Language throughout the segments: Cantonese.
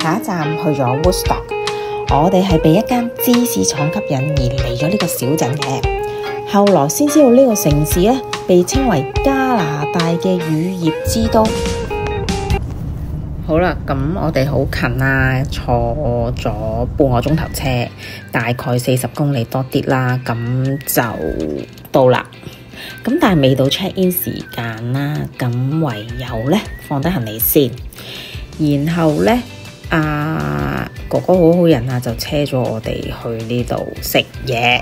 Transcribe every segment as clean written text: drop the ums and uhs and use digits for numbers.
下一站去咗 Woodstock， 我哋係被一間芝士廠吸引而嚟咗呢個小鎮嘅。後來先知道呢個城市咧，被稱為加拿大嘅乳業之都。好啦，咁我哋好近啦，坐咗半個鐘頭車，大概40公里多啲啦，咁就到啦。咁但係未到 check in 時間啦，咁唯有咧放低行李先，然後咧哥哥好好人啊，就車咗我哋去呢度食嘢。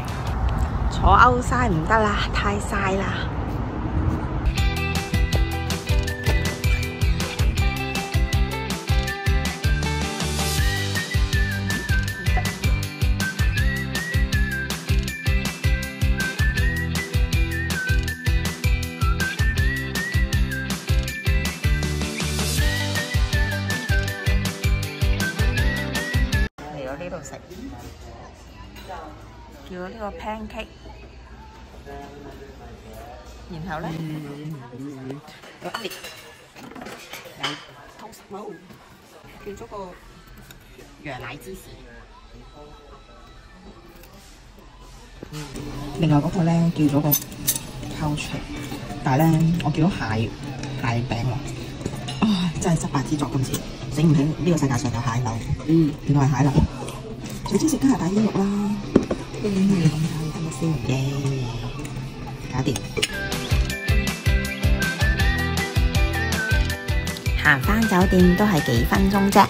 坐 outside 唔得啦，太曬啦。呢度食，叫咗呢個 pancake， 然後咧有一列有 toast roll， 叫咗個羊奶芝士。另外嗰個咧叫咗個 couch， 但係咧我叫咗蟹餅喎，唉真係失敗之作今次，整唔起呢個世界上有蟹柳，原來係蟹柳。最中意食加拿大煙肉啦，呢啲嘢咁睇得唔先耶，搞掂。行返酒店都係幾分鐘啫。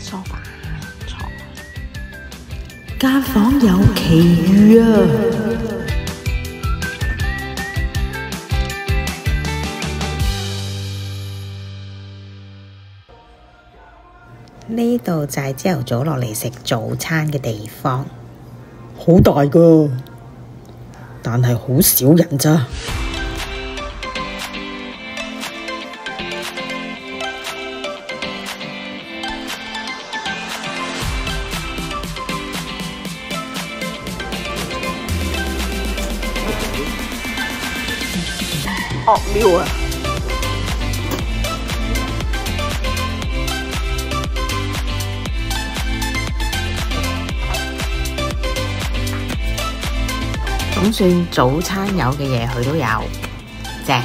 梳化床，間房有奇遇啊！呢度就係朝頭早落嚟食早餐嘅地方，好大噶，但係好少人咋。惡妙啊！總算早餐有嘅嘢佢都有，正。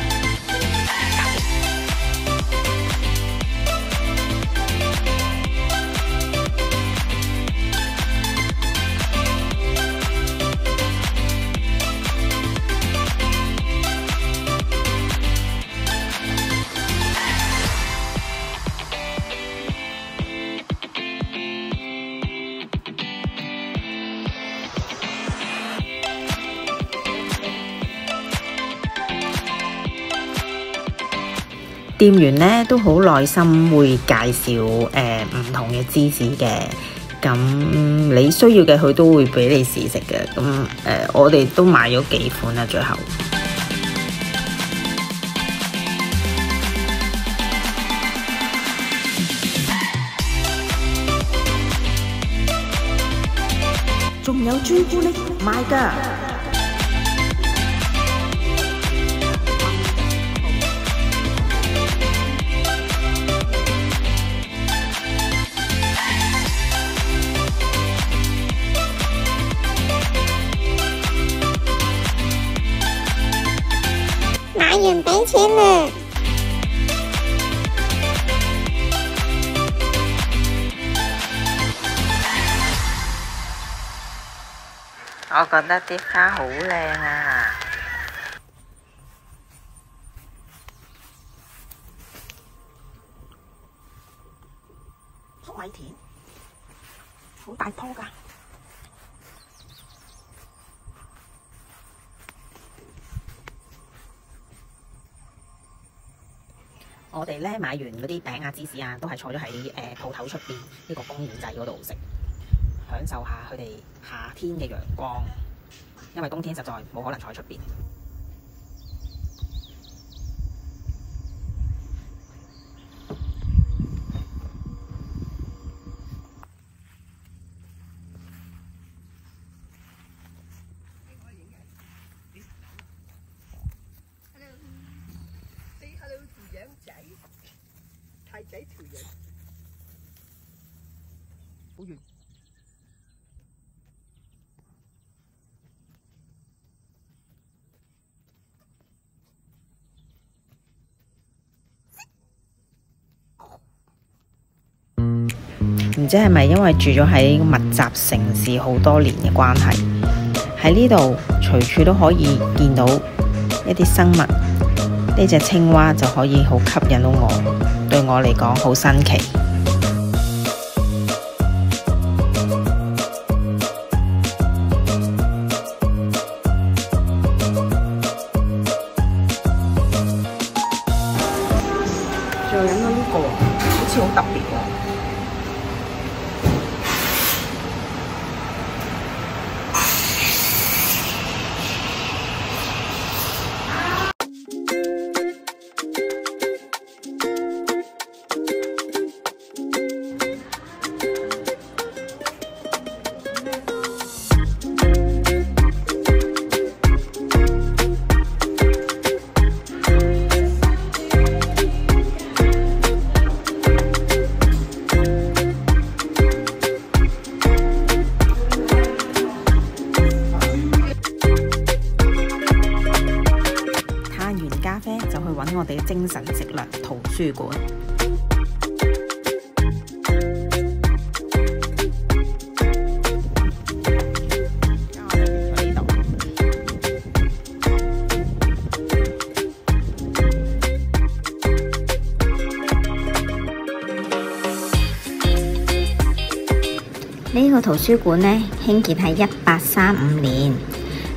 店員咧都好耐心會介紹唔同嘅芝士嘅，咁你需要嘅佢都會俾你試食嘅。咁我哋都買咗幾款啦，最後仲有朱古力賣㗎。買完俾錢啦！我覺得啲花好靚啊！粟米田，好大棵㗎。我哋咧買完嗰啲餅啊、芝士啊，都係坐咗喺鋪頭出邊呢個公園仔嗰度食，享享受下佢哋夏天嘅陽光，因為冬天實在冇可能坐喺出邊。Hello， 條羊仔，太仔條羊，好遠。唔知係咪因為住咗喺密集城市好多年嘅關係，喺呢度隨處都可以見到一啲生物。呢隻青蛙就可以好吸引到我，對我嚟講好新奇。仲有飲咗呢個，好似好特別喎。咖啡就去揾我哋嘅精神食糧圖書館。呢個圖書館呢，興建喺1835年。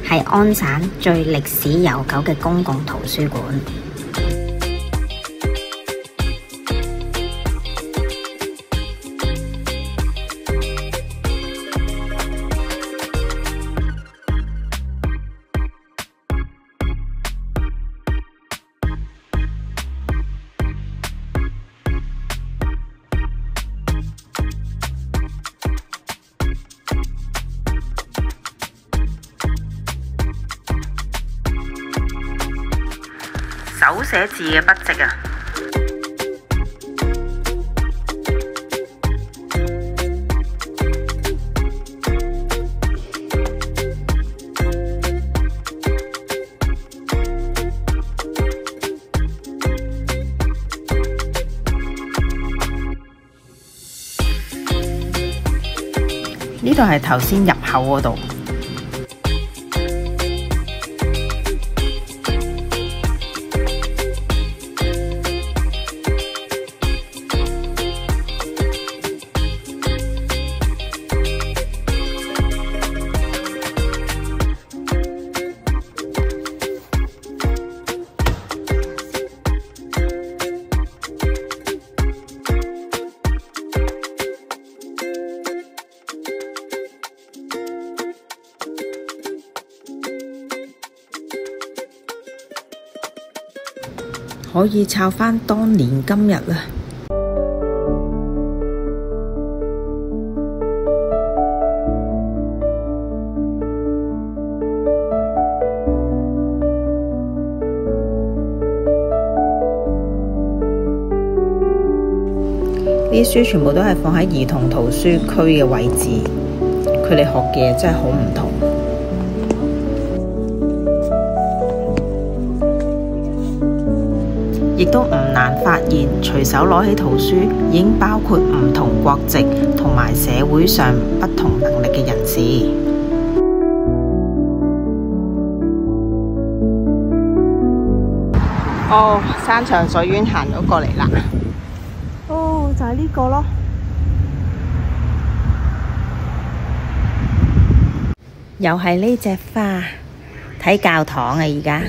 係安省最歷史悠久嘅公共圖書館。手寫字嘅筆跡啊！呢度係頭先入口嗰度。可以抄返當年今日啦！呢啲書全部都係放喺兒童圖書區嘅位置，佢哋學嘅嘢真係好唔同。亦都唔難發現，隨手攞起圖書已經包括唔同國籍同埋社會上不同能力嘅人士。哦，山長水遠行咗過嚟啦。哦，就係呢個咯。又係呢隻花，睇教堂啊！而家。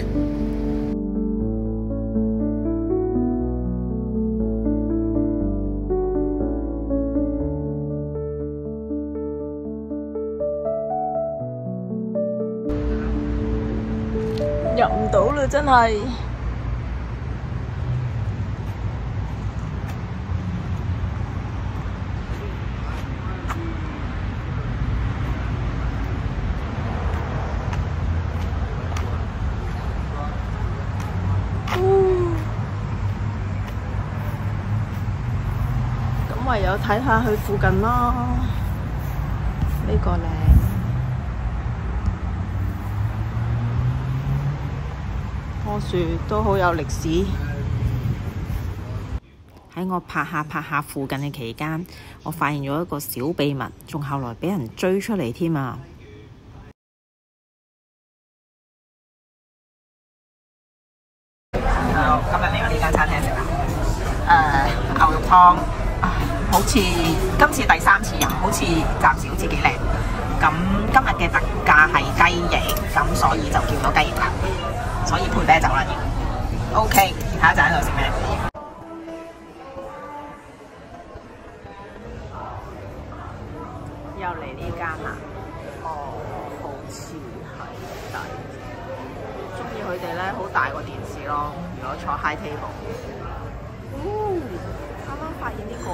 入唔到啦，真係。咁唯有睇下去附近啦。呢個靚。棵樹都好有歷史。喺我拍下附近嘅期間，我發現咗一個小秘密，仲後來俾人追出嚟添啊！今日嚟我呢間餐廳食啊！牛肉湯，好似今次第3次飲，好似暫時好似幾靚。咁今日嘅特價係雞翼，咁所以就叫咗雞翼啦。所以配啤酒啦要。OK， 下一陣喺度食咩？又嚟呢間啦。哦，好似係抵。中意佢哋咧，好大個電視咯。如果坐 high table。啱啱發現呢個。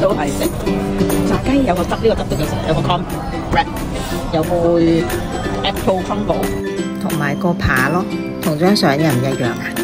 都係食炸雞，有個汁，呢個汁都幾食，有個 corn wrap， 有杯 apple crumble， 同埋個扒咯，同張相一唔一樣啊？